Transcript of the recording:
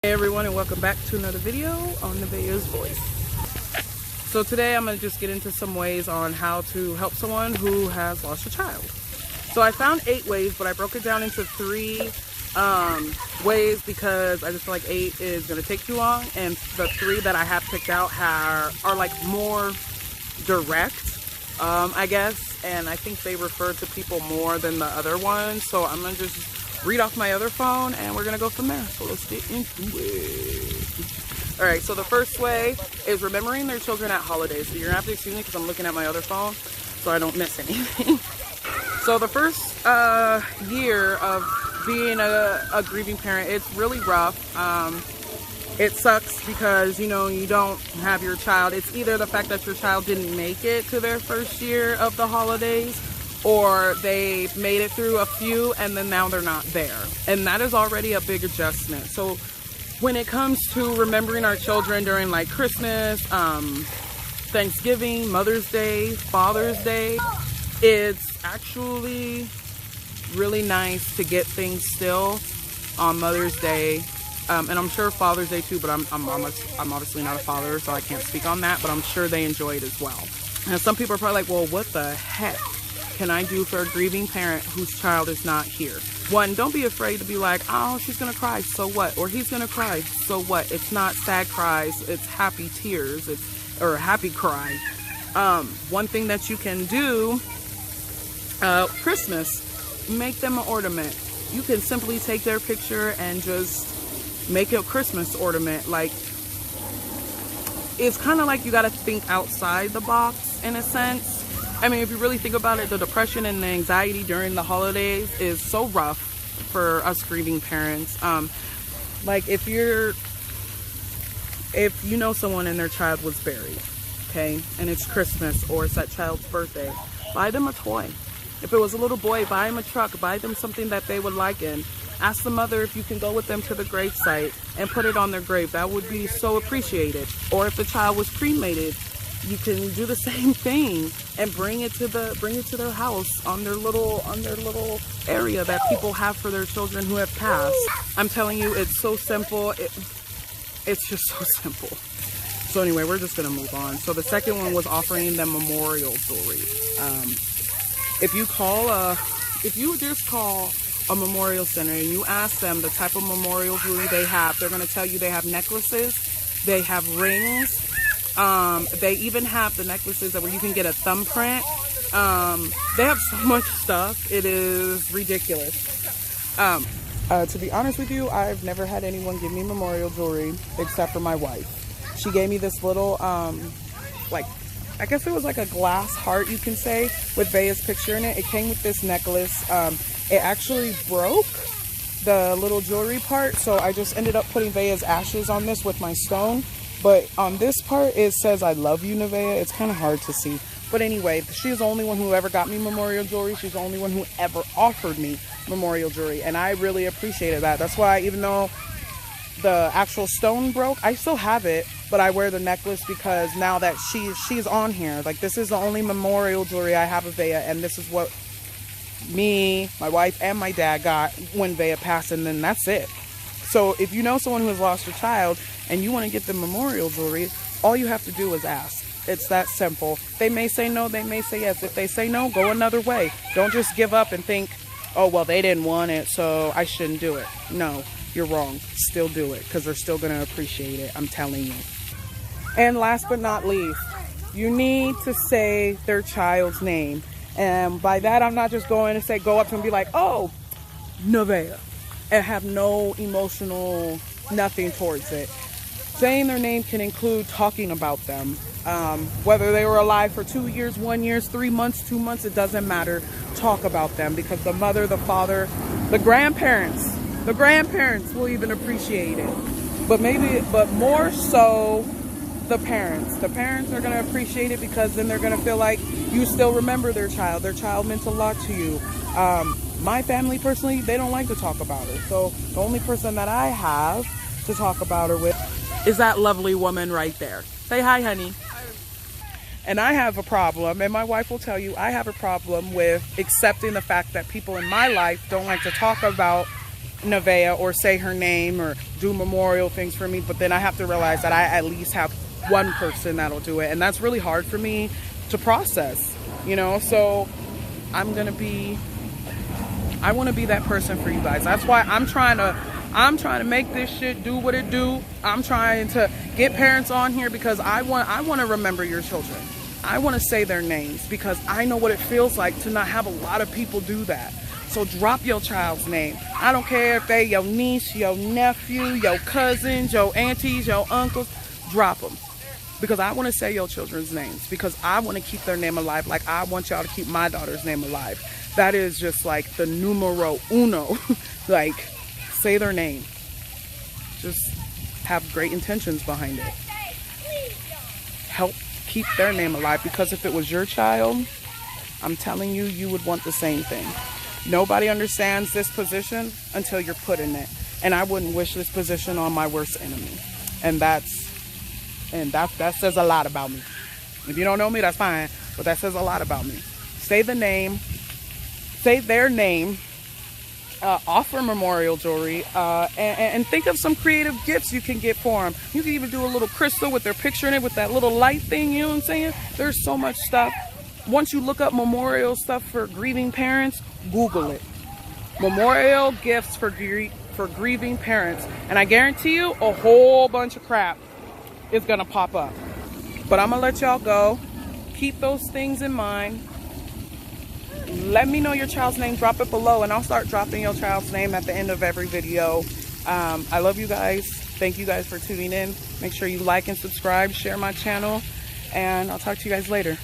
Hey everyone, and welcome back to another video on Nevaeh's Voice. So today I'm going to just get into some ways on how to help someone who has lost a child. So I found 8 ways, but I broke it down into 3 ways because I just feel like 8 is going to take too long, and the 3 that I have picked out are like more direct, I guess, and I think they refer to people more than the other ones. So I'm going to just read off my other phone and we're gonna go from there. So let's get into it. All right, so the first way is remembering their children at holidays. So you're gonna have to excuse me because I'm looking at my other phone so I don't miss anything. So the first year of being a grieving parent, it's really rough. It sucks because, you know, you don't have your child. It's either the fact that your child didn't make it to their first year of the holidays, or they made it through a few and then now they're not there. And that is already a big adjustment. So when it comes to remembering our children during like Christmas, Thanksgiving, Mother's Day, Father's Day, it's actually really nice to get things still on Mother's Day. And I'm sure Father's Day too, but I'm obviously not a father, so I can't speak on that, but I'm sure they enjoy it as well. And some people are probably like, well, what the heck can I do for a grieving parent whose child is not here? One, don't be afraid to be like, oh, she's gonna cry, so what? Or he's gonna cry, so what? It's not sad cries, it's happy tears, or a happy cry. One thing that you can do, Christmas, make them an ornament. You can simply take their picture and just make a Christmas ornament. Like, it's kind of like you gotta think outside the box in a sense. I mean, if you really think about it, the depression and the anxiety during the holidays is so rough for us grieving parents. Like if you know someone and their child was buried, okay, and it's Christmas or it's that child's birthday, buy them a toy. If it was a little boy, buy them a truck, buy them something that they would like, and ask the mother if you can go with them to the grave site and put it on their grave. That would be so appreciated. Or if the child was cremated, you can do the same thing and bring it to their house on their little area that people have for their children who have passed. I'm telling you, it's so simple. It's just so simple. So anyway, we're just gonna move on. So the second one was offering them memorial jewelry. If you just call a memorial center and you ask them the type of memorial jewelry they have, they're gonna tell you they have necklaces, they have rings. They even have the necklaces where you can get a thumbprint. They have so much stuff. It is ridiculous. To be honest with you, I've never had anyone give me memorial jewelry except for my wife. She gave me this little, like, I guess it was like a glass heart, you can say, with Vaya's picture in it. It came with this necklace. It actually broke the little jewelry part, so I just ended up putting Vaya's ashes on this with my stone. But on this part, it says, I love you, Nevaeh. It's kind of hard to see. But anyway, she's the only one who ever got me memorial jewelry. She's the only one who ever offered me memorial jewelry. And I really appreciated that. That's why, even though the actual stone broke, I still have it. But I wear the necklace because now that she's on here, like, this is the only memorial jewelry I have of Vayaeh. And this is what me, my wife, and my dad got when Vayaeh passed. And then that's it. So if you know someone who has lost a child and you want to get them memorial jewelry, all you have to do is ask. It's that simple. They may say no, they may say yes. If they say no, go another way. Don't just give up and think, oh, well, they didn't want it, so I shouldn't do it. No, you're wrong. Still do it because they're still going to appreciate it. I'm telling you. And last but not least, you need to say their child's name. And by that, I'm not just going to say, go up and be like, oh, Nevaeh, and have no emotional nothing towards it. Saying their name can include talking about them. Whether they were alive for 2 years, 1 year, 3 months, 2 months, it doesn't matter. Talk about them, because the mother, the father, the grandparents will even appreciate it. But more so the parents. The parents are going to appreciate it because then they're going to feel like you still remember their child. Their child meant a lot to you. My family, personally, they don't like to talk about her. So the only person that I have to talk about her with is that lovely woman right there. Say hi, honey. Hi. And I have a problem, and my wife will tell you, I have a problem with accepting the fact that people in my life don't like to talk about Nevaeh or say her name or do memorial things for me, but then I have to realize that I at least have one person that'll do it, and that's really hard for me to process, you know. So I want to be that person for you guys. That's why I'm trying to make this shit do what it do. I'm trying to get parents on here because I want to remember your children. I want to say their names because I know what it feels like to not have a lot of people do that. So drop your child's name. I don't care if they your niece, your nephew, your cousins, your aunties, your uncles. Drop them. Because I want to say your children's names. Because I want to keep their name alive like I want y'all to keep my daughter's name alive. That is just like the numero uno. Like, say their name. Just have great intentions behind it. Help keep their name alive. Because if it was your child, I'm telling you, you would want the same thing. Nobody understands this position until you're put in it. And I wouldn't wish this position on my worst enemy. And that says a lot about me. If you don't know me, that's fine. But that says a lot about me. Say the name. Say their name. Offer memorial jewelry. And think of some creative gifts you can get for them. You can even do a little crystal with their picture in it with that little light thing. You know what I'm saying? There's so much stuff. Once you look up memorial stuff for grieving parents, Google it. Memorial gifts for grieving parents. And I guarantee you a whole bunch of crap is going to pop up. But I'm going to let y'all go. Keep those things in mind. Let me know your child's name. Drop it below. And I'll start dropping your child's name at the end of every video. I love you guys. Thank you guys for tuning in. Make sure you like and subscribe. Share my channel. And I'll talk to you guys later.